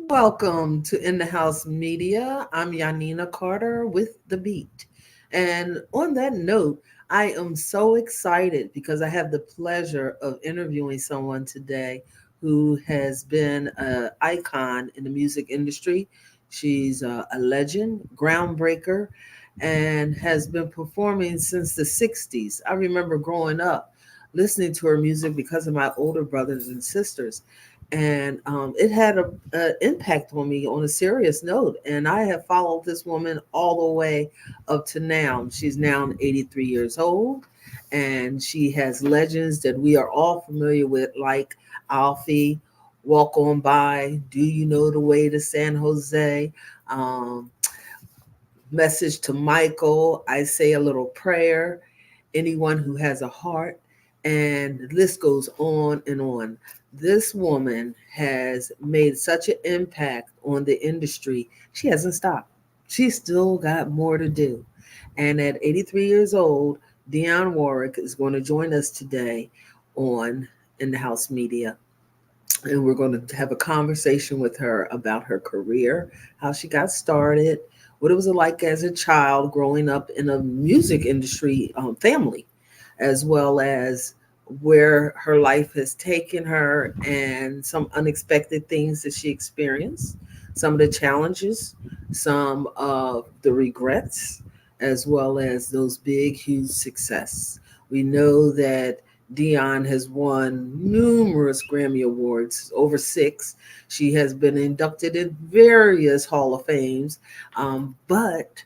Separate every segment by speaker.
Speaker 1: Welcome to In the House Media. I'm Yanina Carter with The Beat. And on that note, I am so excited because I have the pleasure of interviewing someone today who has been an icon in the music industry. She's a legend, groundbreaker, and has been performing since the 60s. I remember growing up listening to her music because of my older brothers and sisters, and it had a impact on me on a serious note. And I have followed this woman all the way up to now. She's now 83 years old, and she has legends that we are all familiar with, like Alfie, Walk On By, Do You Know the Way to San Jose, um, Message to Michael, I Say a Little Prayer, Anyone Who Has a Heart, and the list goes on and on. This woman has made such an impact on the industry. She hasn't stopped. She's still got more to do. And at 83 years old, Dionne Warwick is going to join us today on In the House Media. And we're going to have a conversation with her about her career, how she got started, what it was like as a child growing up in a music industry family, as well as where her life has taken her and some unexpected things that she experienced, some of the challenges, some of the regrets, as well as those big, huge success. We know that Dion has won numerous Grammy Awards, over six. She has been inducted in various Hall of Fames, but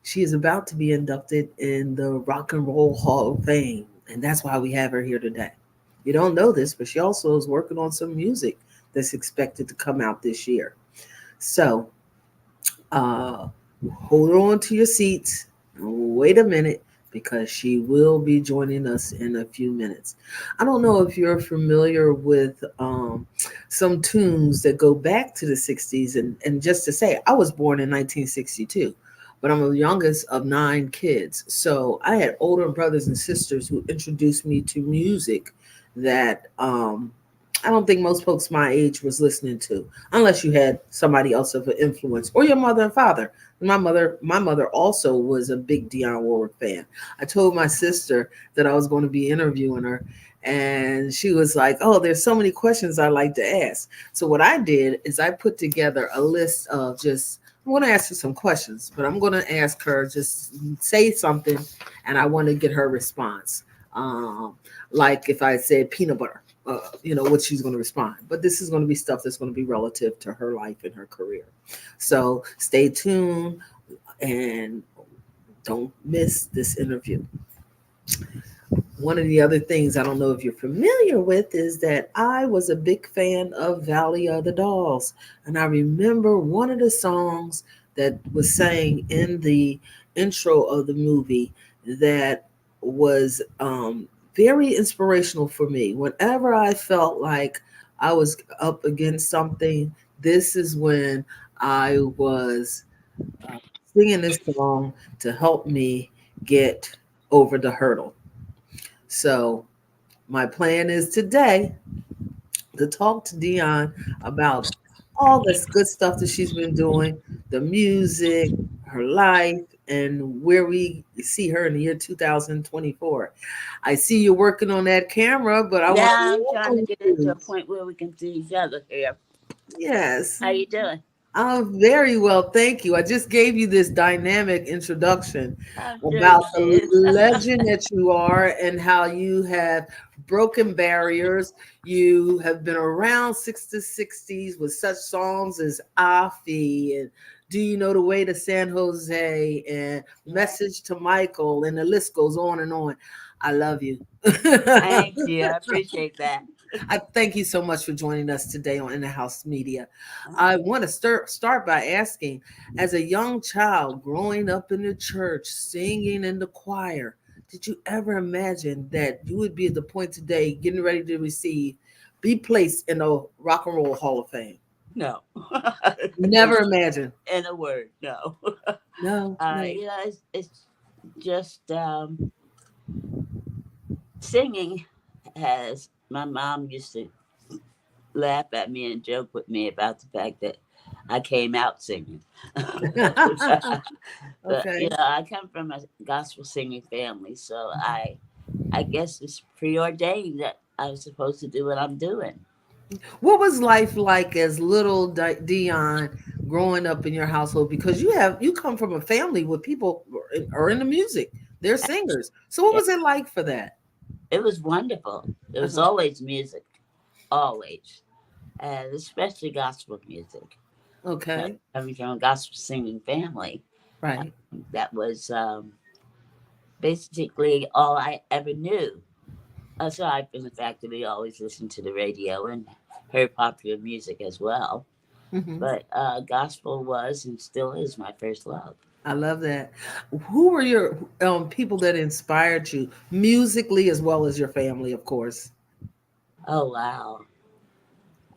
Speaker 1: she is about to be inducted in the Rock and Roll Hall of Fame, and that's why we have her here today. You don't know this, but she also is working on some music that's expected to come out this year. So uh, hold on to your seats. Wait a minute, because she will be joining us in a few minutes. I don't know if you're familiar with some tunes that go back to the 60s. And just to say, I was born in 1962, but I'm the youngest of nine kids. So I had older brothers and sisters who introduced me to music that I don't think most folks my age was listening to, unless you had somebody else of an influence or your mother and father. My mother also was a big Dionne Warwick fan. I told my sister that I was going to be interviewing her, and she was like, "Oh, there's so many questions I like to ask." So what I did is I put together a list of just. I'm going to ask her some questions, but I'm going to ask her just say something, and I want to get her response. Um, like if I said peanut butter, what she's going to respond. But this is going to be stuff that's going to be relative to her life and her career. So stay tuned and don't miss this interview. One of the other things I don't know if you're familiar with is that I was a big fan of Valley of the Dolls. And I remember one of the songs that was sang in the intro of the movie that was very inspirational for me. Whenever I felt like I was up against something, this is when I was uh, singing this song to help me get over the hurdle. So my plan is today to talk to Dion about all this good stuff that she's been doing, the music, her life, and where we see her in the year 2024. I see you working on that camera, but I want to
Speaker 2: Yeah, I'm trying to
Speaker 1: welcome
Speaker 2: get it to a
Speaker 1: you.
Speaker 2: point where we can see each other here.
Speaker 1: Yes.
Speaker 2: How you doing?
Speaker 1: I'm very well, thank you. I just gave you this dynamic introduction
Speaker 2: I'm sure
Speaker 1: about
Speaker 2: you
Speaker 1: the
Speaker 2: did.
Speaker 1: legend that you are and how you have broken barriers. You have been around since the 60s with such songs as Afi and Do You Know the Way to San Jose and
Speaker 2: Yeah.
Speaker 1: Message to Michael, and the list goes on and on. I love you.
Speaker 2: Thank you. I appreciate that.
Speaker 1: I thank you so much for joining us today on In the House Media.
Speaker 2: Uh,
Speaker 1: I want to start by asking, as a young child growing up in the church, singing in the choir, did you ever imagine that you would be at the point today, getting ready to be placed in the Rock and Roll Hall of Fame?
Speaker 2: no.
Speaker 1: Never imagined.
Speaker 2: In a word, no.
Speaker 1: No, no.
Speaker 2: It's just singing has, my mom used to laugh at me and joke with me about the fact that I came out singing. But
Speaker 1: Okay.
Speaker 2: I come from a gospel singing family, so I guess it's preordained that I was supposed to do what I'm doing.
Speaker 1: What was life like as little Dion growing up in your household? Because you come from a family where people are into music, they're singers. So what
Speaker 2: Yeah,
Speaker 1: was it like for that?
Speaker 2: it was wonderful. It was
Speaker 1: Uh-huh.
Speaker 2: always music, always, and especially gospel music.
Speaker 1: Okay.
Speaker 2: Coming from a gospel singing family,
Speaker 1: Right.
Speaker 2: that was basically all I ever knew. Aside from the fact that we always listened to the radio and heard popular music as well.
Speaker 1: Hmm.
Speaker 2: But gospel was and still is my first love.
Speaker 1: I love that. Who were your people that inspired you musically as well as your family, of course?
Speaker 2: Oh, wow.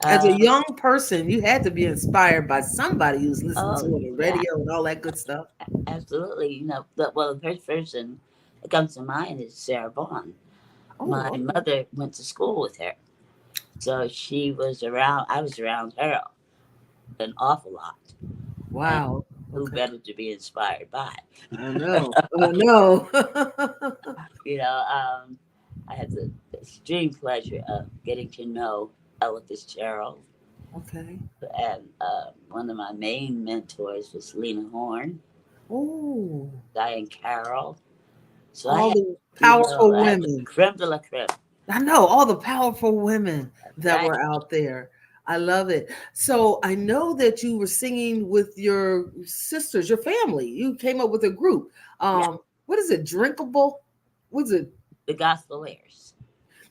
Speaker 1: As a
Speaker 2: Uh,
Speaker 1: young person, you had to be inspired by somebody who's listening to
Speaker 2: oh,
Speaker 1: it on the
Speaker 2: yeah,
Speaker 1: radio and all that good stuff.
Speaker 2: absolutely. The first person that comes to mind is Sarah Vaughan. My
Speaker 1: Oh, okay.
Speaker 2: mother went to school with her. So she was around, I was around her an awful lot. And
Speaker 1: Wow.
Speaker 2: who
Speaker 1: Okay.
Speaker 2: better to be inspired by?
Speaker 1: I know. I know.
Speaker 2: You know, I had the extreme pleasure of getting to know Ella Fitzgerald.
Speaker 1: Okay.
Speaker 2: And one of my main mentors was Lena Horne,
Speaker 1: Oh,
Speaker 2: Diane Carroll. So
Speaker 1: all the
Speaker 2: I
Speaker 1: powerful
Speaker 2: had the
Speaker 1: women.
Speaker 2: creme de la creme.
Speaker 1: I know all the powerful women that
Speaker 2: Right?
Speaker 1: were out there. I love it. So I know that you were singing with your sisters, your family. You came up with a group.
Speaker 2: Yeah,
Speaker 1: What is it? Drinkable? What's it?
Speaker 2: the gospel airs,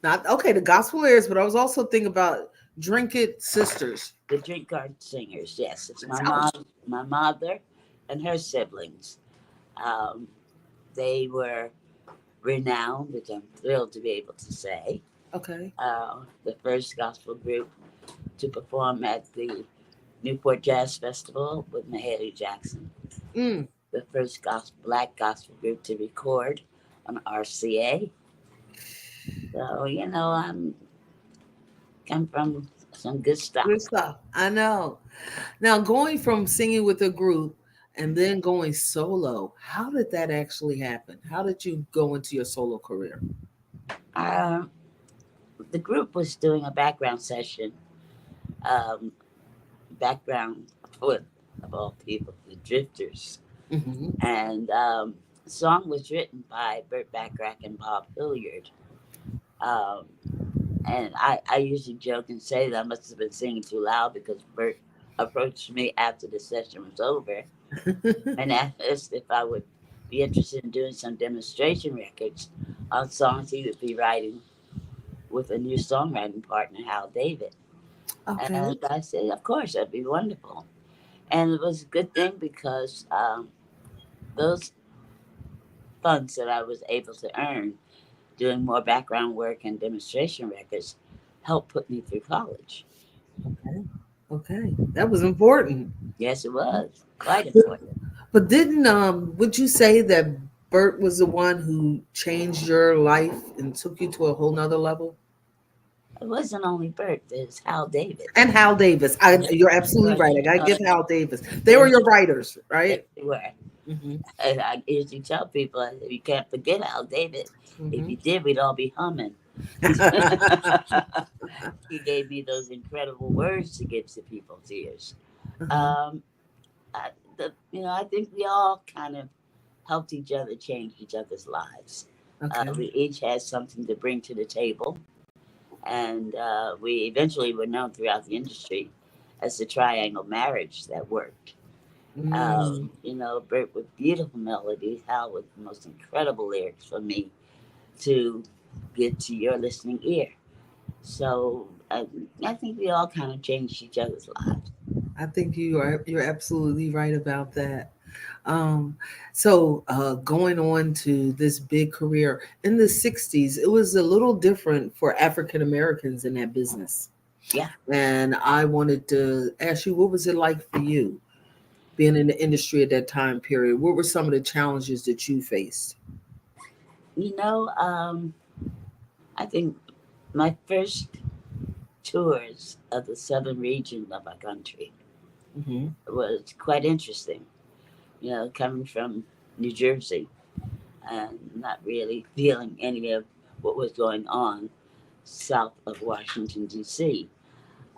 Speaker 1: Not okay. The gospel airs, but I was also thinking about Drink It Sisters.
Speaker 2: the drink card singers. Yes, it's my
Speaker 1: Ouch.
Speaker 2: mom, my mother, and her siblings. Um, they were renowned, which I'm thrilled to be able to say.
Speaker 1: Okay.
Speaker 2: The first gospel group to perform at the Newport Jazz Festival with Mahalia Jackson.
Speaker 1: Mm.
Speaker 2: The first black gospel group to record on RCA. So I'm come from some good stuff.
Speaker 1: Good stuff. I know. Now, going from singing with a group and then going solo, how did that actually happen? How did you go into your solo career?
Speaker 2: Uh, the group was doing a background session, um, background with, of all people, the Drifters,
Speaker 1: Hmm.
Speaker 2: and the song was written by Burt Bacharach and Bob Hilliard. Um, and I usually joke and say that I must have been singing too loud because Burt approached me after the session was over and asked if I would be interested in doing some demonstration records on songs he would be writing with a new songwriting partner, Hal David.
Speaker 1: Okay.
Speaker 2: And I said, of course, that'd be wonderful. And it was a good thing because those funds that I was able to earn doing more background work and demonstration records helped put me through college.
Speaker 1: Okay. Okay. That was important.
Speaker 2: Yes, it was quite
Speaker 1: But,
Speaker 2: important.
Speaker 1: but didn't would you say that Bert was the one who changed your life and took you to a whole nother level?
Speaker 2: It wasn't only Bert, there's Hal David.
Speaker 1: And Hal Davis. You're absolutely
Speaker 2: Because,
Speaker 1: right. I gotta give Hal Davis. They were
Speaker 2: they,
Speaker 1: your writers,
Speaker 2: they
Speaker 1: right?
Speaker 2: were.
Speaker 1: Hmm.
Speaker 2: And I usually tell people, I said, you can't forget Hal David. If
Speaker 1: Hmm.
Speaker 2: you did, we'd all be humming. He gave me those incredible words to give to people's ears.
Speaker 1: Uh-huh.
Speaker 2: Um, I think we all kind of helped each other change each other's lives.
Speaker 1: Okay.
Speaker 2: We each had something to bring to the table, and we eventually were known throughout the industry as the triangle marriage that worked.
Speaker 1: Mm.
Speaker 2: Bert with beautiful melodies, Hal with the most incredible lyrics for me to get to your listening ear. So I think we all kind of changed each other's lives.
Speaker 1: I think you're absolutely right about that. Um, so going on to this big career in the '60s, it was a little different for African Americans in that business.
Speaker 2: Yeah,
Speaker 1: And I wanted to ask you, what was it like for you being in the industry at that time period? What were some of the challenges that you faced?
Speaker 2: I think my first tours of the southern region of our country.
Speaker 1: Hmm.
Speaker 2: It was quite interesting, coming from New Jersey and not really feeling any of what was going on south of Washington, D.C.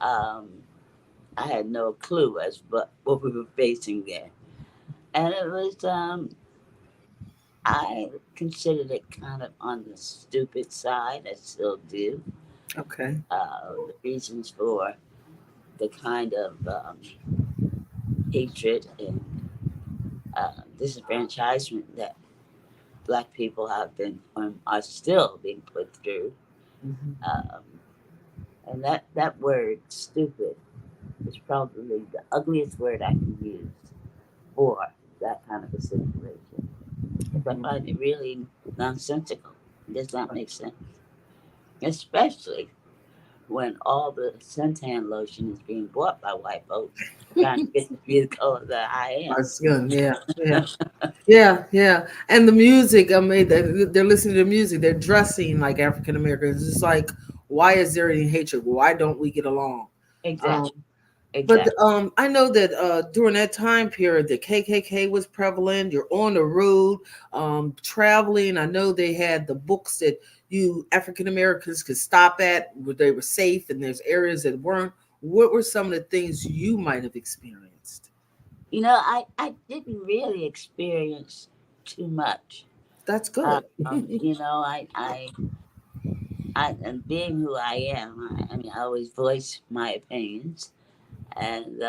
Speaker 2: Um, I had no clue as what we were facing there. And it was, I considered it kind of on the stupid side. I still do.
Speaker 1: Okay.
Speaker 2: The reasons for the kind of hatred and disenfranchisement that black people have been are still being put through.
Speaker 1: Hmm.
Speaker 2: Um, and that word, stupid, is probably the ugliest word I can use for that kind of a situation. Because I
Speaker 1: Hmm.
Speaker 2: find it really nonsensical. It does not make sense. Especially when all the suntan lotion is being bought by white folks trying to get to be the color that I
Speaker 1: My
Speaker 2: am.
Speaker 1: son, yeah, yeah. Yeah, yeah. And the music, I mean, they're listening to music, they're dressing like African Americans. It's like, why is there any hatred? Why don't we get along?
Speaker 2: Exactly.
Speaker 1: Um, but
Speaker 2: Exactly.
Speaker 1: I know that during that time period, the KKK was prevalent. You're on the road, traveling. I know they had the books that you African Americans could stop at where they were safe, and there's areas that weren't. What were some of the things you might have experienced?
Speaker 2: I didn't really experience too much.
Speaker 1: That's good.
Speaker 2: You know, and being who I am, I mean, I always voice my opinions and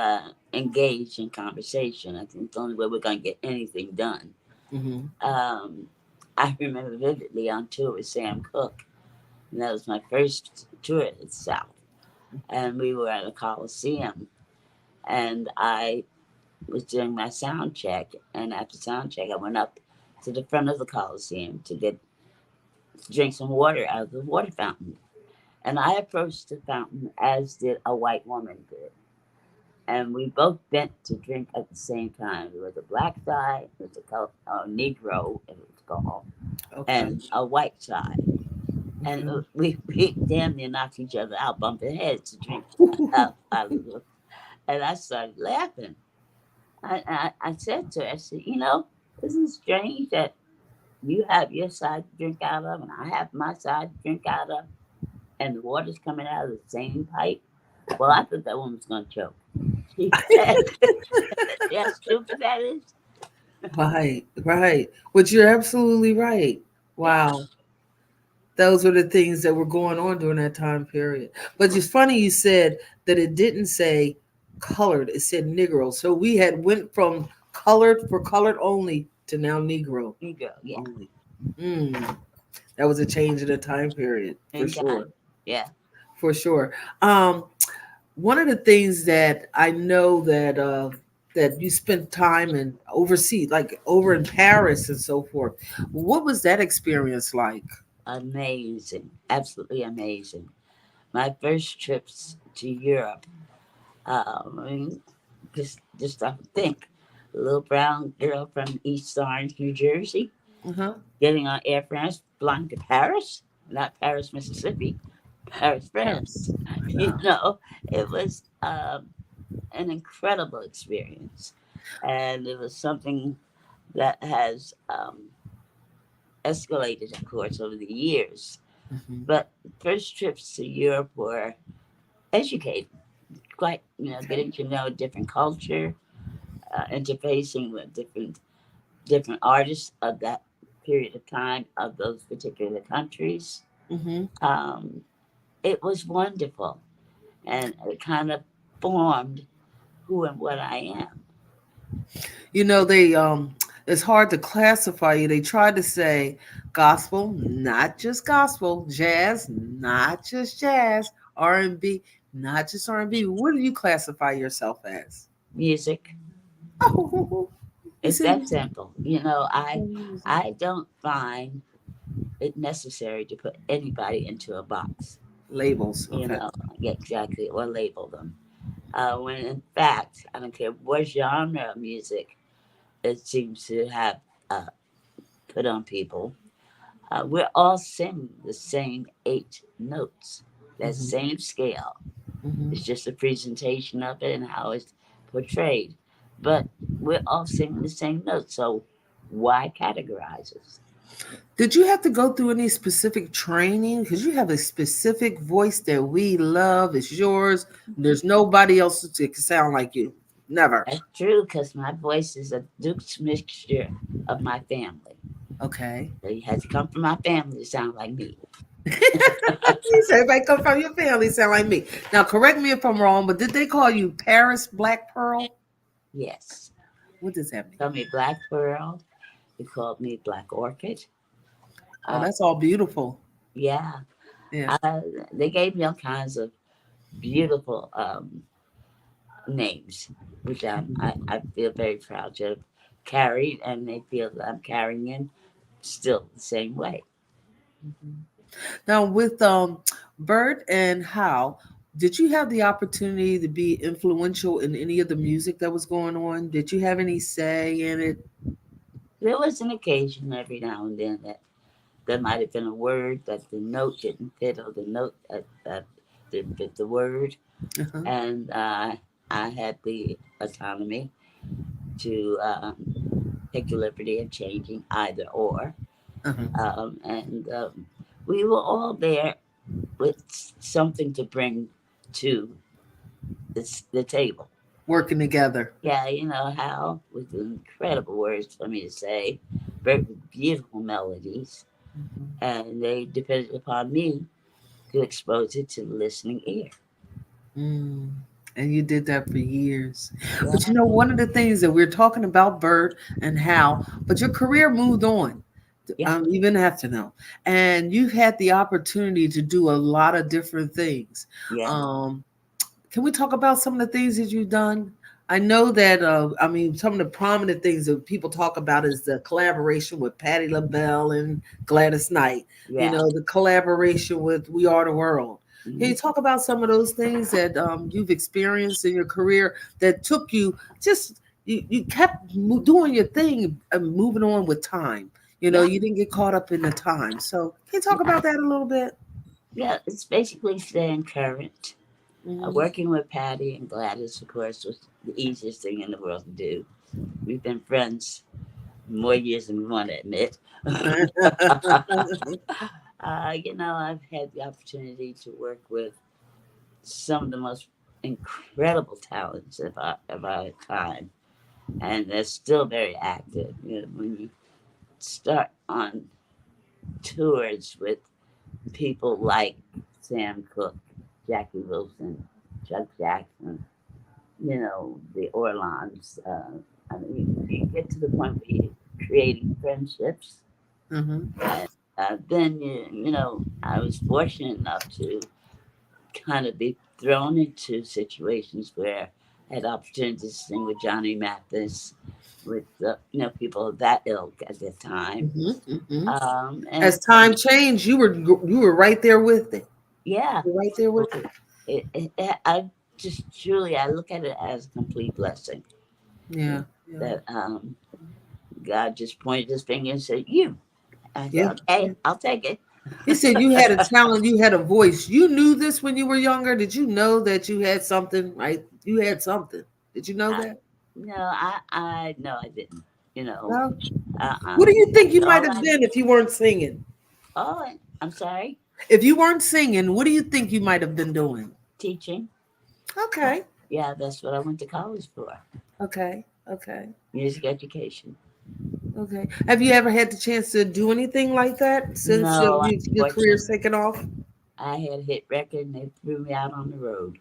Speaker 2: engage in conversation. I think it's the only way we're going to get anything done.
Speaker 1: Hmm.
Speaker 2: Um, I remember vividly on tour with Sam Cooke, and that was my first tour at the South. And we were at a Coliseum, and I was doing my sound check. And after sound check, I went up to the front of the Coliseum to drink some water out of the water fountain. And I approached the fountain as did a white woman did. And we both bent to drink at the same time. There was a black side, there was a Negro, it was called,
Speaker 1: Okay.
Speaker 2: and a white side. And
Speaker 1: Hmm.
Speaker 2: we damn near knocked each other out, bumping heads to drink out of the. And I started laughing. I said to her, I said, isn't it strange that you have your side to drink out of, and I have my side to drink out of, and the water's coming out of the same pipe? Well, I thought that woman was going to choke. She said, "See how stupid that is?"
Speaker 1: Right, right. Which you're absolutely right.
Speaker 2: Yeah,
Speaker 1: Wow. Those were the things that were going on during that time period. But it's funny you said that it didn't say colored, it said Negro. So we had went from colored for colored only to now Negro
Speaker 2: you go. Yeah,
Speaker 1: only. Mm, that was a change in the time period for
Speaker 2: big time.
Speaker 1: sure.
Speaker 2: Yeah,
Speaker 1: For sure. Um, One of the things that I know that you spent time in overseas, like over in Paris and so forth. What was that experience like?
Speaker 2: amazing, absolutely amazing. My first trips to Europe. I mean, just I think, a little brown girl from East Orange, New Jersey,
Speaker 1: Uh-huh.
Speaker 2: getting on Air France, flying to Paris, not Paris, Mississippi, Paris, France.
Speaker 1: Paris.
Speaker 2: You
Speaker 1: Wow.
Speaker 2: know, it was an incredible experience. And it was something that has escalated, of course, over the years.
Speaker 1: Hmm.
Speaker 2: But first trips to Europe were educating, quite,
Speaker 1: Okay.
Speaker 2: getting to know a different culture, interfacing with different artists of that period of time of those particular countries.
Speaker 1: Hmm.
Speaker 2: Um, it was wonderful, and it kind of formed who and what I am.
Speaker 1: They it's hard to classify you. They tried to say gospel, not just gospel, jazz, not just jazz, R&B, not just R&B. What do you classify yourself as?
Speaker 2: Music.
Speaker 1: Oh, you
Speaker 2: It's
Speaker 1: said
Speaker 2: that simple.
Speaker 1: music.
Speaker 2: I don't find it necessary to put anybody into a box.
Speaker 1: Labels.
Speaker 2: You
Speaker 1: Okay.
Speaker 2: know, yeah, exactly, or label them. When in fact, I don't care what genre of music it seems to have uh, put on people. We're all singing the same eight notes, that
Speaker 1: Hmm.
Speaker 2: same scale.
Speaker 1: Hmm.
Speaker 2: It's just a presentation of it and how it's portrayed. But we're all singing the same notes, so why categorize us?
Speaker 1: Did you have to go through any specific training? Because you have a specific voice that we love. It's yours. There's nobody else that can sound like you. Never.
Speaker 2: That's true, because my voice is a Duke's mixture of my family.
Speaker 1: Okay.
Speaker 2: It has to come from my family to sound like me.
Speaker 1: You said everybody come from your family sound like me. Now, correct me if I'm wrong, but did they call you Paris Black Pearl?
Speaker 2: Yes.
Speaker 1: What does that mean?
Speaker 2: Call me Black Pearl. They called me Black Orchid.
Speaker 1: Oh,
Speaker 2: Uh,
Speaker 1: that's all beautiful.
Speaker 2: yeah.
Speaker 1: Yeah.
Speaker 2: Uh, they gave me all kinds of beautiful names, which I feel very proud to have carried, and they feel that I'm carrying in still the same way.
Speaker 1: Mhm. Now, with Bert and Hal, did you have the opportunity to be influential in any of the music that was going on? Did you have any say in it?
Speaker 2: There was an occasion every now and then that there might have been a word that the note didn't fit, or the note that didn't fit the word,
Speaker 1: Uh-huh.
Speaker 2: and I had the autonomy to take the liberty of changing either or,
Speaker 1: Uh-huh.
Speaker 2: and we were all there with something to bring to the table.
Speaker 1: Working together.
Speaker 2: Yeah, you know how with incredible words for me to say, very beautiful melodies,
Speaker 1: Mhm.
Speaker 2: and they depended upon me to expose it to the listening ear.
Speaker 1: Mm. And you did that for years. But
Speaker 2: Yeah,
Speaker 1: you know, one of the things that we're talking about, Bert and Hal, but your career moved on,
Speaker 2: yeah,
Speaker 1: even after them. And you had the opportunity to do a lot of different things.
Speaker 2: yeah,
Speaker 1: Um, Can we talk about some of the things that you've done? I know that I mean some of the prominent things that people talk about is the collaboration with Patti LaBelle and Gladys Knight. You
Speaker 2: yeah.
Speaker 1: know, the collaboration with We Are the World. Can
Speaker 2: Hmm.
Speaker 1: you talk about some of those things that you've experienced in your career that took you just you kept doing your thing and moving on with time. You know,
Speaker 2: Yeah,
Speaker 1: you didn't get caught up in the time. So can you talk
Speaker 2: yeah,
Speaker 1: about that a little bit?
Speaker 2: yeah. It's basically staying current.
Speaker 1: Hmm.
Speaker 2: Working with Patty and Gladys, of course, was the easiest thing in the world to do. We've been friends more years than we want to admit. I've had the opportunity to work with some of the most incredible talents of our time, and they're still very active. You know, when you start on tours with people like Sam Cooke, Jackie Wilson, Chuck Jackson, the Orlons. I mean, you get to the point where you're creating friendships,
Speaker 1: Hmm.
Speaker 2: and then I was fortunate enough to kind of be thrown into situations where I had opportunities to sing with Johnny Mathis, with people of that ilk at the time,
Speaker 1: Hmm. Hmm.
Speaker 2: and
Speaker 1: As time changed, you were right there with it.
Speaker 2: yeah,
Speaker 1: You're right there with it.
Speaker 2: I just truly I look at it as a complete blessing.
Speaker 1: Yeah, yeah,
Speaker 2: That God just pointed his finger and said, "You." I
Speaker 1: yeah.
Speaker 2: said, "Okay, I'll take it."
Speaker 1: He said you had a talent, you had a voice. You knew this when you were younger. Did you know that you had something? Right? You had something. Did you know
Speaker 2: I,
Speaker 1: that?
Speaker 2: no, I no, I didn't. You know,
Speaker 1: No.
Speaker 2: uh-uh.
Speaker 1: What do you think you might
Speaker 2: All
Speaker 1: have
Speaker 2: I,
Speaker 1: been if you weren't singing?
Speaker 2: oh, I'm sorry,
Speaker 1: If you weren't singing, what do you think you might have been doing?
Speaker 2: teaching.
Speaker 1: Okay,
Speaker 2: Yeah, that's what I went to college for,
Speaker 1: okay, okay,
Speaker 2: music education.
Speaker 1: okay. Have you ever had the chance to do anything like that since
Speaker 2: No,
Speaker 1: your
Speaker 2: unfortunately,
Speaker 1: career's taken off?
Speaker 2: I had a hit record and they threw me out on the road.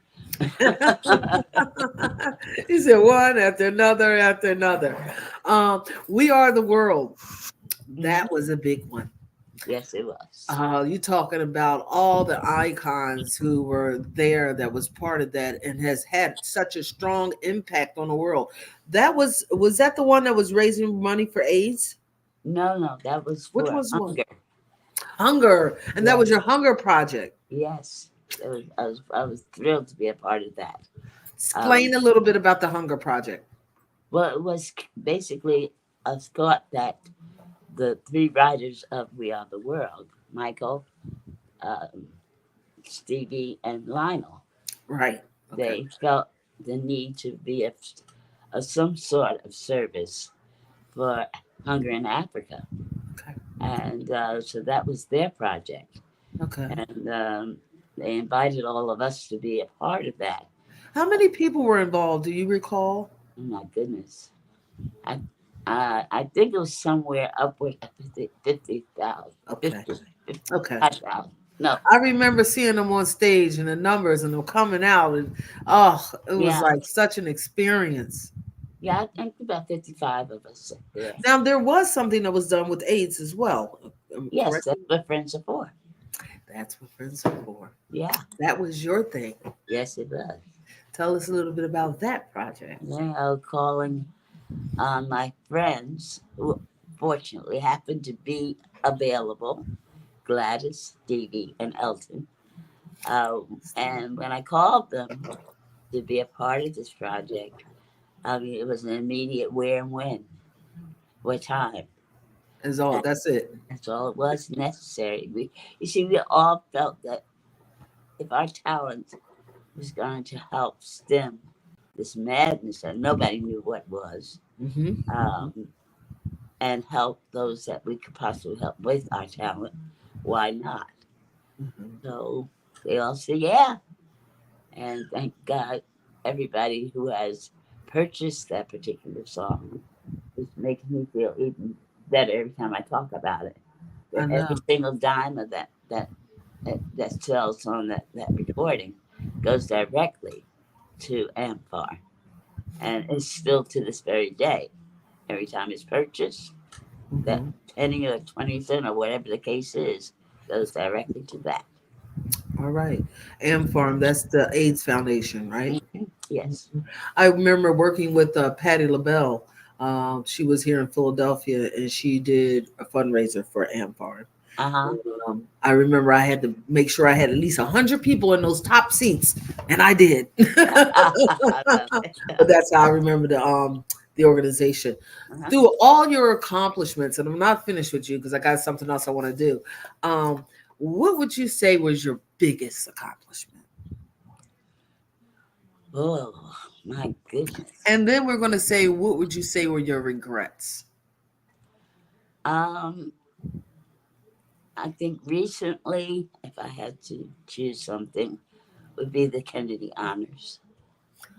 Speaker 1: He said one after another after another. We Are the World.
Speaker 2: Hmm.
Speaker 1: That was a big one.
Speaker 2: Yes, it was.
Speaker 1: You talking about all the icons who were there that was part of that and has had such a strong impact on the world. Was that the one that was raising money for AIDS?
Speaker 2: No, no, that was
Speaker 1: Which
Speaker 2: for
Speaker 1: was one?
Speaker 2: hunger.
Speaker 1: Hunger, and that was
Speaker 2: Yes,
Speaker 1: your hunger project.
Speaker 2: yes. I was thrilled to be a part of that. Um,
Speaker 1: Explain a little bit about the hunger project.
Speaker 2: well, it was basically a thought that the three writers of We Are the World, Michael, um, Stevie, and Lionel,
Speaker 1: Right. Okay.
Speaker 2: They felt the need to be of some sort of service for hunger in Africa.
Speaker 1: Okay.
Speaker 2: And so that was their project.
Speaker 1: Okay.
Speaker 2: And they invited all of us to be a part of that.
Speaker 1: How many people were involved? Do you recall?
Speaker 2: Oh my goodness. I I think it was somewhere upward of 50,000,
Speaker 1: Okay.
Speaker 2: 50,
Speaker 1: Okay.
Speaker 2: 55,000. No,
Speaker 1: I remember seeing them on stage and the numbers and them coming out, and oh, it was
Speaker 2: yeah,
Speaker 1: like such an experience.
Speaker 2: yeah, I think about 55 of us there.
Speaker 1: Now there was something that was done with AIDS as well.
Speaker 2: Yes,
Speaker 1: Correct?
Speaker 2: that's what friends are for.
Speaker 1: That's what friends are for.
Speaker 2: Yeah,
Speaker 1: That was your thing.
Speaker 2: yes, it was.
Speaker 1: Tell us a little bit about that project.
Speaker 2: They are calling on my friends who fortunately happened to be available, Gladys, Stevie, and Elton. And when I called them to be a part of this project, I mean, it was an immediate where and when, what time.
Speaker 1: Is all.
Speaker 2: And
Speaker 1: That's it.
Speaker 2: that's all it was necessary. You see, we all felt that if our talent was going to help stem this madness that nobody knew what was,
Speaker 1: Hmm.
Speaker 2: um, and help those that we could possibly help with our talent, why not?
Speaker 1: Hmm.
Speaker 2: So they all said, yeah. And thank God, everybody who has purchased that particular song is making me feel even better every time I talk about it.
Speaker 1: I
Speaker 2: That
Speaker 1: know.
Speaker 2: every single dime of that sells on that recording goes directly to Amphar. And it's still to this very day. Every time it's purchased, that
Speaker 1: Hmm.
Speaker 2: penny or 20 cent or whatever the case is goes directly to that.
Speaker 1: All right. AmFarm, that's the AIDS Foundation, right?
Speaker 2: Yes.
Speaker 1: I remember working with Patty LaBelle. She was here in Philadelphia and she did a fundraiser for AmFarm.
Speaker 2: Uh huh.
Speaker 1: I remember I had to make sure I had at least 100 people in those top seats, and I did.
Speaker 2: I love it.
Speaker 1: But that's how I remember the organization.
Speaker 2: Uh-huh.
Speaker 1: Through all your accomplishments, and I'm not finished with you because I got something else I want to do. Um, what would you say was your biggest accomplishment?
Speaker 2: Oh, my goodness.
Speaker 1: And then we're going to say, what would you say were your regrets?
Speaker 2: Um, I think recently, if I had to choose something, would be the Kennedy Honors.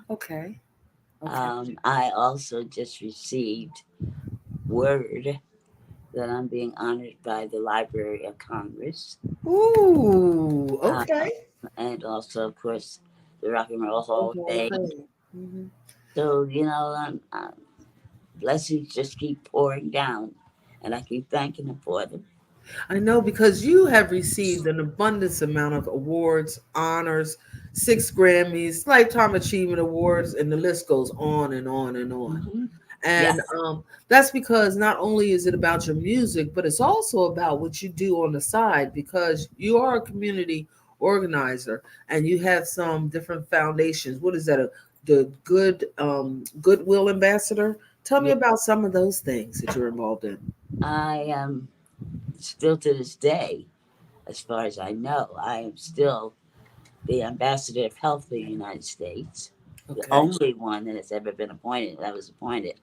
Speaker 1: Okay. Okay.
Speaker 2: I also just received word that I'm being honored by the Library of Congress,
Speaker 1: Ooh.
Speaker 2: uh,
Speaker 1: Okay.
Speaker 2: and also, of course, the Rock and Roll
Speaker 1: The
Speaker 2: Hall of
Speaker 1: whole
Speaker 2: Fame.
Speaker 1: thing. Mhm.
Speaker 2: So, blessings just keep pouring down, and I keep thanking him for them.
Speaker 1: I know because you have received an abundance amount of awards, honors, 6 Grammys, Lifetime Achievement Awards, and the list goes on and on and on.
Speaker 2: Hmm.
Speaker 1: And
Speaker 2: Yes.
Speaker 1: that's because not only is it about your music, but it's also about what you do on the side because you are a community organizer and you have some different foundations. What is that? The Goodwill Ambassador? Tell me
Speaker 2: Yeah.
Speaker 1: about some of those things that you're involved in.
Speaker 2: I am still to this day, as far as I know, I am still the ambassador of health for the United States, the
Speaker 1: Okay.
Speaker 2: only one that has ever been appointed. That was appointed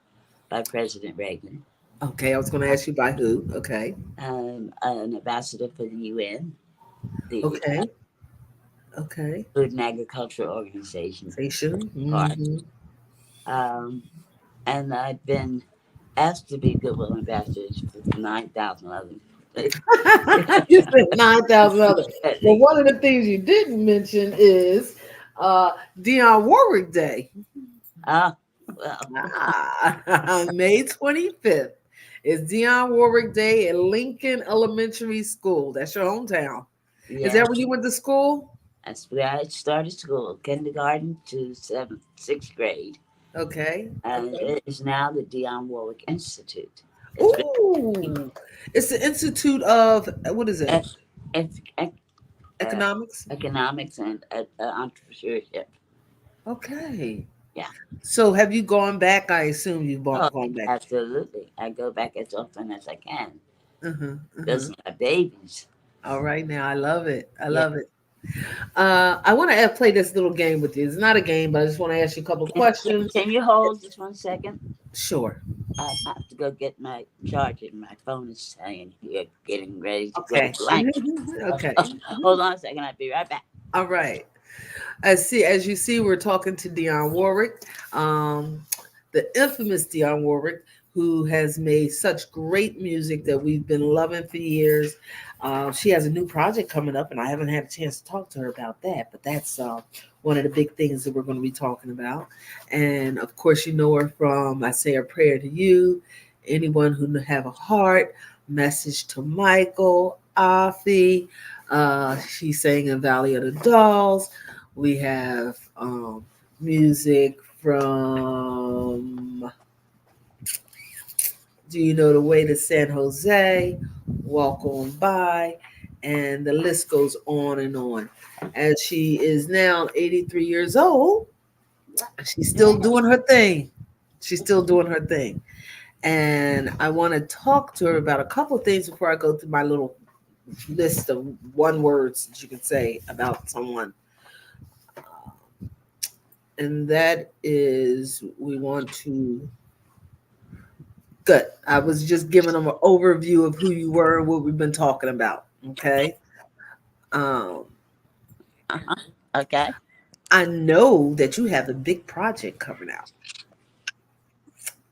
Speaker 2: by President Reagan.
Speaker 1: Okay, I was going to ask you by who. Okay.
Speaker 2: An ambassador for the UN, the
Speaker 1: Okay. Okay.
Speaker 2: Food and Agriculture Organization
Speaker 1: Station.
Speaker 2: part.
Speaker 1: Hmm.
Speaker 2: Um, and I've been asked to be Goodwill Ambassador for 9,000 others.
Speaker 1: You said 9,000 others. Well, one of the things you didn't mention is Dionne Warwick Day.
Speaker 2: Ah, well,
Speaker 1: May 25th is Dionne Warwick Day at Lincoln Elementary School. That's your hometown. Is
Speaker 2: yeah,
Speaker 1: that where you went to school?
Speaker 2: that's where I started school, kindergarten to sixth grade.
Speaker 1: Okay.
Speaker 2: And
Speaker 1: Okay.
Speaker 2: it is now the Dionne Warwick Institute. It's been
Speaker 1: Ooh. It's the Institute of, what is it?
Speaker 2: ec- ec- ec- uh,
Speaker 1: Economics?
Speaker 2: economics and entrepreneurship.
Speaker 1: Okay.
Speaker 2: Yeah.
Speaker 1: So have you gone back? I assume you've
Speaker 2: Oh,
Speaker 1: gone back.
Speaker 2: absolutely. I go back as often as I can.
Speaker 1: Uh-huh, uh-huh.
Speaker 2: Those are my babies.
Speaker 1: All right now. I love it. I
Speaker 2: Yeah.
Speaker 1: love it. I want to play this little game with you. It's not a game, but I just want to ask you a couple questions.
Speaker 2: Can you hold just 1 second?
Speaker 1: Sure.
Speaker 2: I have to go get my charger. My phone is saying you're getting ready to go
Speaker 1: Okay.
Speaker 2: blank.
Speaker 1: Okay.
Speaker 2: Hold on a second. I'll be right back.
Speaker 1: All right. As you see, we're talking to Dionne Warwick, the infamous Dionne Warwick, who has made such great music that we've been loving for years. She has a new project coming up, and I haven't had a chance to talk to her about that. But that's one of the big things that we're going to be talking about. And of course, you know her from "I Say a Prayer to You," "Anyone Who Have a Heart," "Message to Michael," "Afi." She sang in "Valley of the Dolls." We have music from "Do You Know the Way to San Jose," "Walk On By," and the list goes on and on. As she is now 83 years old, she's still doing her thing. She's still doing her thing. And I want to talk to her about a couple things before I go through my little list of one words that you can say about someone. And that is, we want to. Good. I was just giving them an overview of who you were and what we've been talking about. Okay. Um,
Speaker 2: Uh-huh. Okay.
Speaker 1: I know that you have a big project coming out.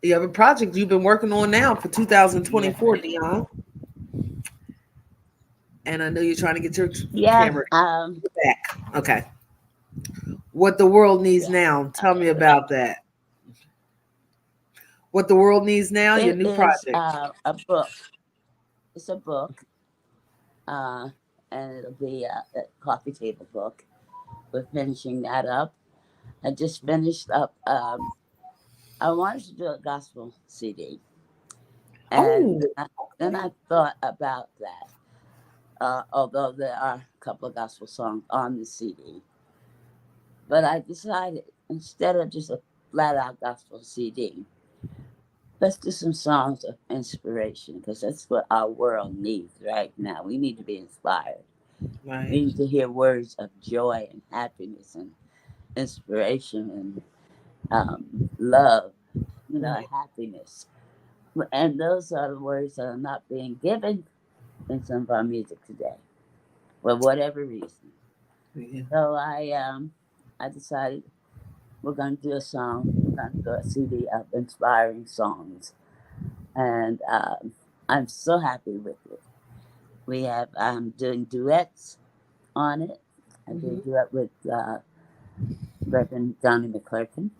Speaker 1: You have a project you've been working on now for
Speaker 2: Yeah.
Speaker 1: 2024, Dion. And I know you're trying to get your
Speaker 2: Yeah.
Speaker 1: camera back. Okay. What the world needs
Speaker 2: Yeah.
Speaker 1: now. Tell me
Speaker 2: Okay.
Speaker 1: about that. What the world needs now, your
Speaker 2: It
Speaker 1: new
Speaker 2: is
Speaker 1: project.
Speaker 2: a book. It's a book, uh, and it'll be a coffee table book. We're finishing that up. I just finished up. I wanted to do a gospel CD, and
Speaker 1: Oh,
Speaker 2: then
Speaker 1: okay.
Speaker 2: I thought about that. Although there are a couple of gospel songs on the CD, but I decided instead of just a flat out gospel CD, let's do some songs of inspiration because that's what our world needs right now. We need to be inspired.
Speaker 1: Right.
Speaker 2: We need to hear words of joy and happiness and inspiration and love,
Speaker 1: Right.
Speaker 2: happiness. And those are the words that are not being given in some of our music today, for whatever reason.
Speaker 1: Yeah.
Speaker 2: So I decided we're going to do a song. We're going to do a CD of inspiring songs, and I'm so happy with it. I'm doing duets on it. I did a
Speaker 1: Mhm.
Speaker 2: duet with Reverend Donnie McClurkin,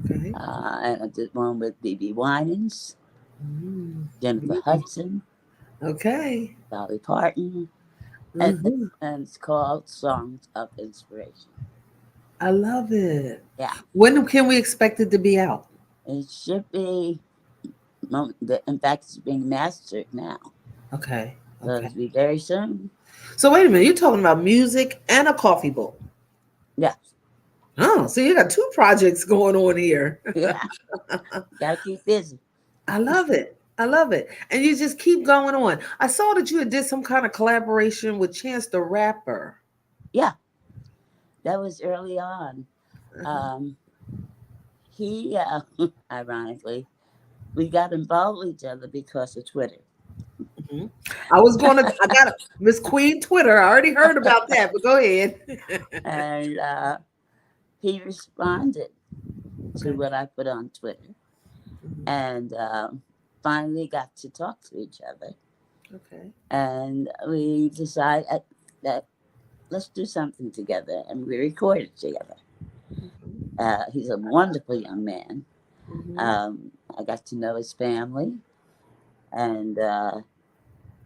Speaker 1: Okay.
Speaker 2: and I did one with B.B. Winans,
Speaker 1: Mm.
Speaker 2: Jennifer Hudson,
Speaker 1: Okay.
Speaker 2: Dolly Parton, and,
Speaker 1: Mhm.
Speaker 2: and it's called Songs of Inspiration.
Speaker 1: I love it.
Speaker 2: Yeah,
Speaker 1: When can we expect it to be out?
Speaker 2: it should be. In fact, it's being mastered now,
Speaker 1: Okay.
Speaker 2: so
Speaker 1: Okay.
Speaker 2: it'll be very soon.
Speaker 1: So wait a minute, you're talking about music and a coffee bowl.
Speaker 2: Yeah,
Speaker 1: Oh, so you got two projects going on here.
Speaker 2: yeah. Gotta keep busy.
Speaker 1: I love it. I love it. And you just keep going on. I saw that you had did some kind of collaboration with Chance the Rapper.
Speaker 2: Yeah, that was early on.
Speaker 1: Uh-huh.
Speaker 2: Um, he, ironically, we got involved with each other because of Twitter.
Speaker 1: Mhm. I got a Miss Queen Twitter. I already heard about that, but go ahead.
Speaker 2: And he responded to
Speaker 1: Okay.
Speaker 2: what I put on Twitter,
Speaker 1: Mhm.
Speaker 2: and finally got to talk to each other.
Speaker 1: Okay.
Speaker 2: And we decided that let's do something together, and we recorded together.
Speaker 1: Mhm.
Speaker 2: He's a wonderful young man.
Speaker 1: Mhm.
Speaker 2: I got to know his family, and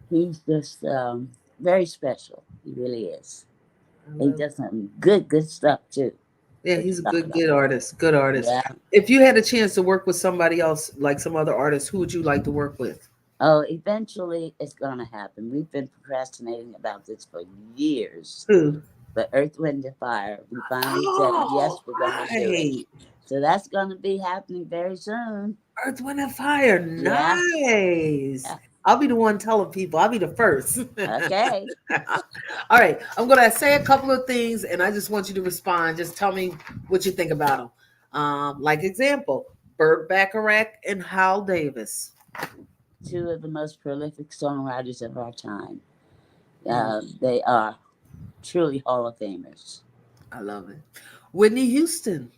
Speaker 2: he's just very special. He really is.
Speaker 1: I
Speaker 2: He
Speaker 1: love
Speaker 2: does some good stuff too.
Speaker 1: Yeah,
Speaker 2: That
Speaker 1: he's a
Speaker 2: you talk
Speaker 1: good,
Speaker 2: about.
Speaker 1: good artist. Good artist.
Speaker 2: Yeah.
Speaker 1: If you had a chance to work with somebody else, like some other artist, who would you like to work with?
Speaker 2: Oh, eventually it's gonna happen. We've been procrastinating about this for years.
Speaker 1: Who?
Speaker 2: But Earth, Wind, and Fire, we finally said
Speaker 1: Oh,
Speaker 2: yes, we're gonna do it.
Speaker 1: right.
Speaker 2: So that's gonna be happening very soon.
Speaker 1: Earth, Wind, and Fire.
Speaker 2: Yeah,
Speaker 1: Nice.
Speaker 2: yeah.
Speaker 1: I'll be the one telling people. I'll be the first.
Speaker 2: Okay.
Speaker 1: All right. I'm going to say a couple of things and I just want you to respond. Just tell me what you think about them. Like example, Burt Bacharach and Hal Davis.
Speaker 2: Two of the most prolific songwriters of our time.
Speaker 1: Mm,
Speaker 2: They are truly Hall of Famers.
Speaker 1: I love it. Whitney Houston.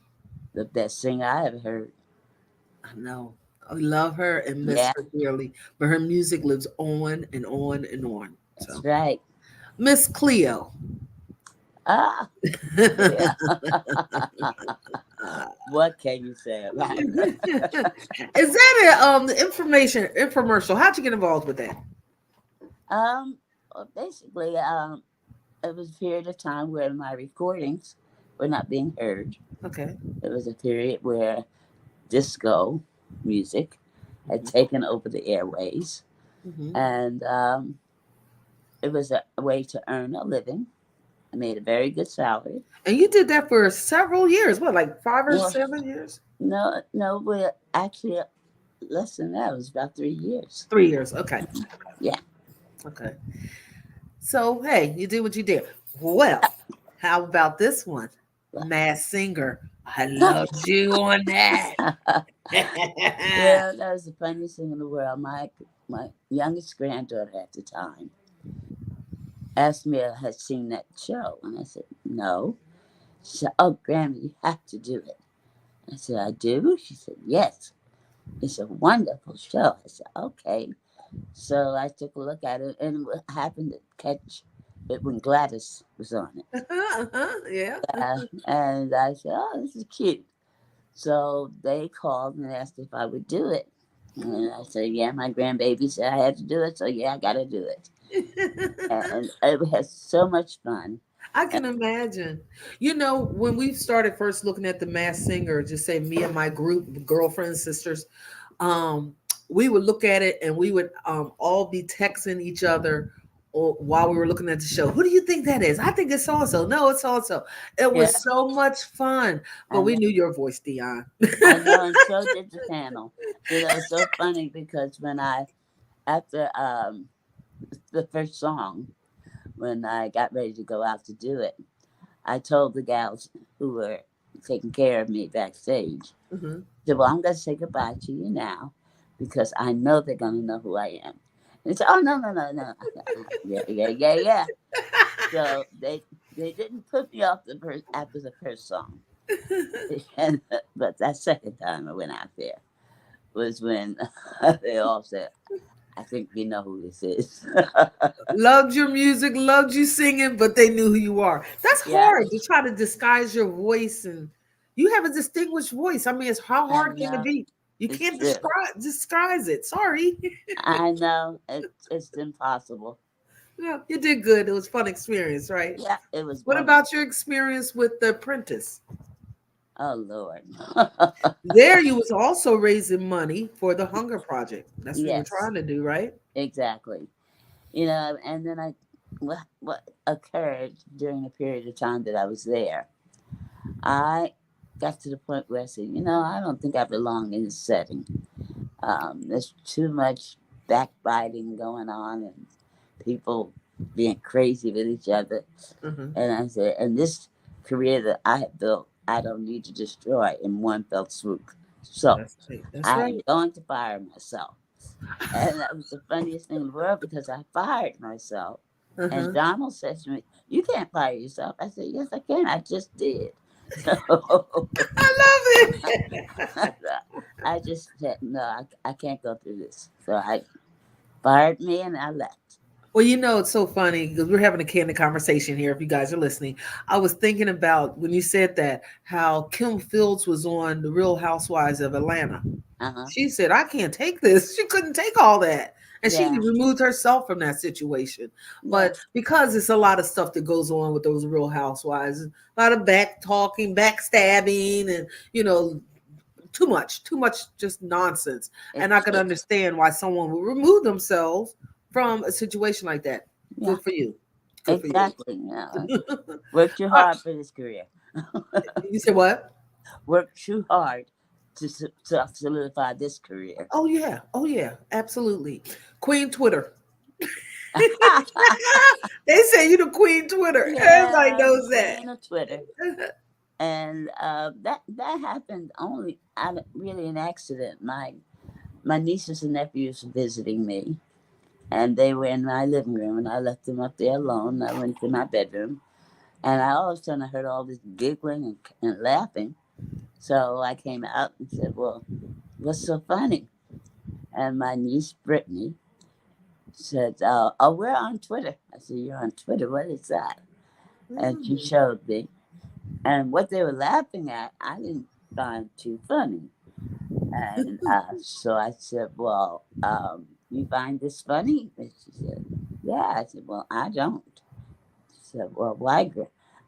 Speaker 2: The best singer I ever heard.
Speaker 1: I know. I love her and miss
Speaker 2: Yeah,
Speaker 1: her dearly, but her music lives on and on and on.
Speaker 2: that's
Speaker 1: So,
Speaker 2: right.
Speaker 1: Miss Cleo.
Speaker 2: Ah,
Speaker 1: Is
Speaker 2: yeah. What can you say about her?
Speaker 1: that a information infomercial? How'd you get involved with that?
Speaker 2: Basically, it was a period of time where my recordings were not being heard.
Speaker 1: Okay.
Speaker 2: It was a period where disco music had
Speaker 1: Hmm.
Speaker 2: taken over the airways,
Speaker 1: Hmm.
Speaker 2: and it was a way to earn a living. I made a very good salary.
Speaker 1: And you did that for several years. What, like 5 or 7 years?
Speaker 2: No, no, we're actually less than that. It was about 3 years.
Speaker 1: 3 years. Okay.
Speaker 2: Yeah.
Speaker 1: Okay. So hey, you did what you did. Well, how about this one? Mass Singer. I loved you on that.
Speaker 2: Yeah, that was the funniest thing in the world. My youngest granddaughter at the time asked me if I had seen that show, and I said no. She said, "Oh, Grandma, you have to do it." I said, "I do." She said, "Yes, it's a wonderful show." I said, "Okay." So I took a look at it, and happened to catch it when Gladys was on it.
Speaker 1: Yeah.
Speaker 2: And I said, "Oh, this is cute." So they called and asked if I would do it. And I said, "Yeah, my grandbaby said I had to do it. So, yeah, I got to do it." And it was so much fun.
Speaker 1: I
Speaker 2: And,
Speaker 1: can imagine. You know, when we started first looking at the Mass Singer, just say me and my group, girlfriends, sisters, um, we would look at it and we would all be texting each other while we were looking at the show. Who do you think that is? I think it's so and so. No, it's so and so. It
Speaker 2: yeah,
Speaker 1: was so much fun. But
Speaker 2: I
Speaker 1: we
Speaker 2: know,
Speaker 1: knew your voice, Dion.
Speaker 2: I know. And so did the panel. It's so funny because after the first song, when I got ready to go out to do it, I told the gals who were taking care of me backstage,
Speaker 1: Hmm.
Speaker 2: said, "Well, I'm going to say goodbye to you now because I know they're going to know who I am." And they said, "Oh, no, no, no, no." I said, yeah, yeah, yeah, yeah. So they didn't put me off after the first song. And, but that second time I went out there was when they all said, "I think we know who this is."
Speaker 1: Loved your music, loved you singing, but they knew who you are. That's
Speaker 2: Yeah,
Speaker 1: hard to try to disguise your voice, and you have a distinguished voice. I mean, it's how
Speaker 2: I
Speaker 1: hard can it
Speaker 2: know.
Speaker 1: be? You
Speaker 2: It's
Speaker 1: can't
Speaker 2: true.
Speaker 1: disguise it. Sorry.
Speaker 2: I know. It's impossible.
Speaker 1: Yeah, you did good. It was fun experience, right?
Speaker 2: Yeah, it was
Speaker 1: What
Speaker 2: wonderful.
Speaker 1: about your experience with The Apprentice?
Speaker 2: Oh, Lord.
Speaker 1: There, you was also raising money for the Hunger Project. That's what you were
Speaker 2: Yes,
Speaker 1: trying to do, right?
Speaker 2: exactly. And then what occurred during the period of time that I was there, I got to the point where I said, I don't think I belong in this setting. There's too much backbiting going on and people being crazy with each other.
Speaker 1: Hmm.
Speaker 2: And I said, and this career that I have built, I don't need to destroy in one fell swoop. So
Speaker 1: That's right. That's
Speaker 2: I am
Speaker 1: right.
Speaker 2: going to fire myself. And that was the funniest thing in the world because I fired myself. And
Speaker 1: Uh-huh.
Speaker 2: Donald said to me, "You can't fire yourself." I said, "Yes, I can. I just did." So
Speaker 1: I love it.
Speaker 2: I just said, "No, I can't go through this." So I fired me and I left.
Speaker 1: Well, it's so funny because we're having a candid conversation here. If you guys are listening, I was thinking about when you said that how Kim Fields was on The Real Housewives of Atlanta.
Speaker 2: Uh huh.
Speaker 1: She said, "I can't take this." She couldn't take all that, and she
Speaker 2: Yeah.
Speaker 1: removed herself from that situation.
Speaker 2: Yeah.
Speaker 1: But because it's a lot of stuff that goes on with those Real Housewives, a lot of back talking, backstabbing, and too much just nonsense.
Speaker 2: It,
Speaker 1: And I could
Speaker 2: it,
Speaker 1: understand why someone would remove themselves from a situation like that.
Speaker 2: yeah.
Speaker 1: Good for you. Good for you.
Speaker 2: Exactly. Yeah. Work too
Speaker 1: Uh,
Speaker 2: hard for this career.
Speaker 1: you said what?
Speaker 2: Work too hard to solidify this career.
Speaker 1: Oh yeah. Oh yeah. Absolutely. Queen Twitter. They say you the Queen Twitter. Everybody
Speaker 2: Yeah, the
Speaker 1: knows that.
Speaker 2: queen of Twitter. And that happened only out of really an accident. My nieces and nephews were visiting me, and they were in my living room, and I left them up there alone. I went to my bedroom, and I all of a sudden I heard all this giggling and laughing. So I came out and said, "Well, what's so funny?" And my niece Brittany said, "Oh, we're on Twitter." I said, "You're on Twitter? What is that?" And she
Speaker 1: Mm.
Speaker 2: showed me, and what they were laughing at, I didn't find too funny. And so I said, "Well, you find this funny?" And she said, "Yeah." I said, "Well, I don't." She said, "Well, why?"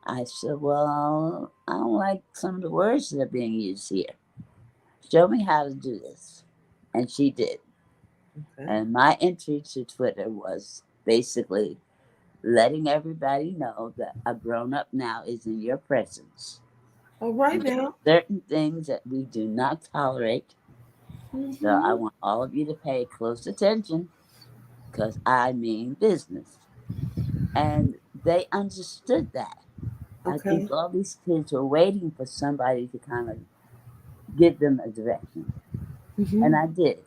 Speaker 2: I said, "Well, I don't like some of the words that are being used here. Show me how to do this." And she did.
Speaker 1: Okay.
Speaker 2: And my entry to Twitter was basically letting everybody know that a grown up now is in your presence.
Speaker 1: All right
Speaker 2: And there
Speaker 1: now.
Speaker 2: are certain things that we do not tolerate. So I
Speaker 1: Hmm.
Speaker 2: want all of you to pay close attention because I mean business. And they understood that. I
Speaker 1: Okay.
Speaker 2: think all these kids were waiting for somebody to kind of give them a direction. And
Speaker 1: Hmm.
Speaker 2: I did.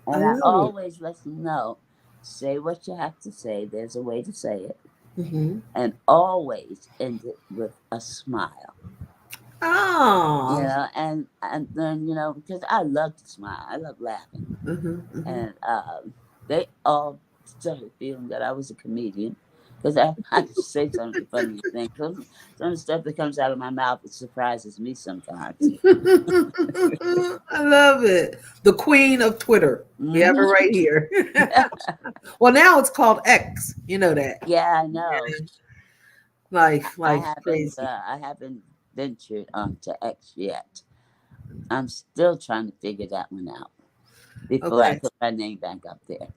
Speaker 1: I
Speaker 2: And I
Speaker 1: love it.
Speaker 2: always let them know say what you have to say, there's a way to say it,
Speaker 1: Hmm.
Speaker 2: and always end it with a smile. You
Speaker 1: Oh.
Speaker 2: know, and then because I love to smile, I love laughing,
Speaker 1: Hmm. Hmm.
Speaker 2: and they all started feeling that I was a comedian because I could say some of the funniest things. Some of the stuff that comes out of my mouth it surprises me sometimes.
Speaker 1: I love it. The Queen of Twitter. We have her
Speaker 2: Hmm.
Speaker 1: right here. Well, now it's called X. You know that.
Speaker 2: Yeah, I know.
Speaker 1: Like crazy.
Speaker 2: I haven't ventured onto X yet. I'm still trying to figure that one out before I
Speaker 1: Okay.
Speaker 2: put my name back up there.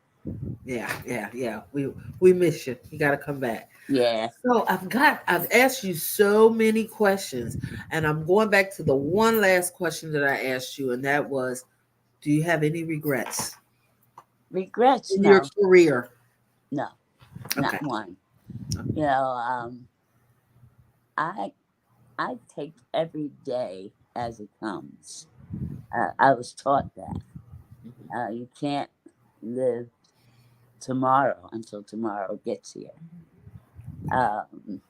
Speaker 1: Yeah, yeah, yeah. We miss you. You got to come back.
Speaker 2: Yeah,
Speaker 1: So I've asked you so many questions, and I'm going back to the one last question that I asked you, and that was, do you have any regrets
Speaker 2: regrets?
Speaker 1: in your
Speaker 2: No,
Speaker 1: career?
Speaker 2: no,
Speaker 1: Okay.
Speaker 2: not one. You know, I I take every day as it comes. I was taught that you can't live tomorrow until tomorrow gets here. Um,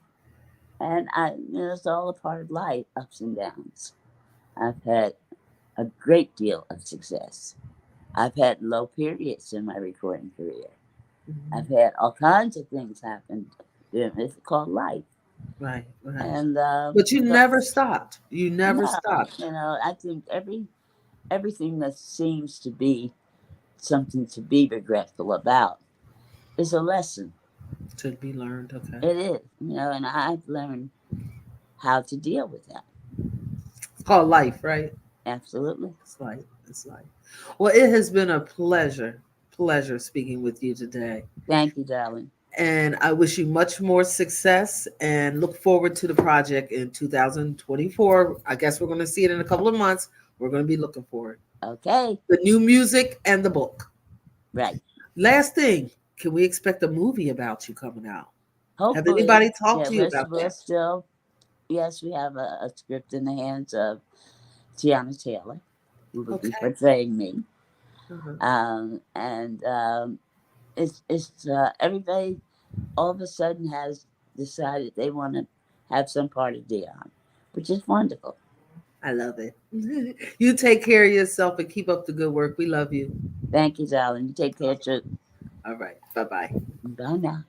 Speaker 2: and it's all a part of life, ups and downs. I've had a great deal of success. I've had low periods in my recording career. I've
Speaker 1: Mhm.
Speaker 2: had all kinds of things happen. It's called life.
Speaker 1: Right, right.
Speaker 2: And
Speaker 1: But you
Speaker 2: so,
Speaker 1: never stopped. You never
Speaker 2: no,
Speaker 1: stopped.
Speaker 2: I think everything that seems to be something to be regretful about is a lesson.
Speaker 1: To be learned. Okay.
Speaker 2: It is, and I've learned how to deal with that.
Speaker 1: It's called life, right?
Speaker 2: Absolutely.
Speaker 1: It's life. It's life. Well, it has been a pleasure speaking with you today.
Speaker 2: Thank you, darling.
Speaker 1: And I wish you much more success and look forward to the project in 2024. I guess we're going to see it in a couple of months. We're going to be looking for it.
Speaker 2: Okay.
Speaker 1: The new music and the book.
Speaker 2: Right.
Speaker 1: Last thing, can we expect a movie about you coming out? Have
Speaker 2: Hopefully,
Speaker 1: anybody talked
Speaker 2: yeah,
Speaker 1: to you about
Speaker 2: we're
Speaker 1: that?
Speaker 2: still, yes, we have a script in the hands of Tiana Taylor, who will be
Speaker 1: Okay.
Speaker 2: portraying me.
Speaker 1: Uh-huh.
Speaker 2: And it's everybody all of a sudden has decided they want to have some part of Dion, which is wonderful.
Speaker 1: I love it. You take care of yourself and keep up the good work. We love you.
Speaker 2: Thank you, darling. You take care too.
Speaker 1: All right. Bye bye.
Speaker 2: Bye now.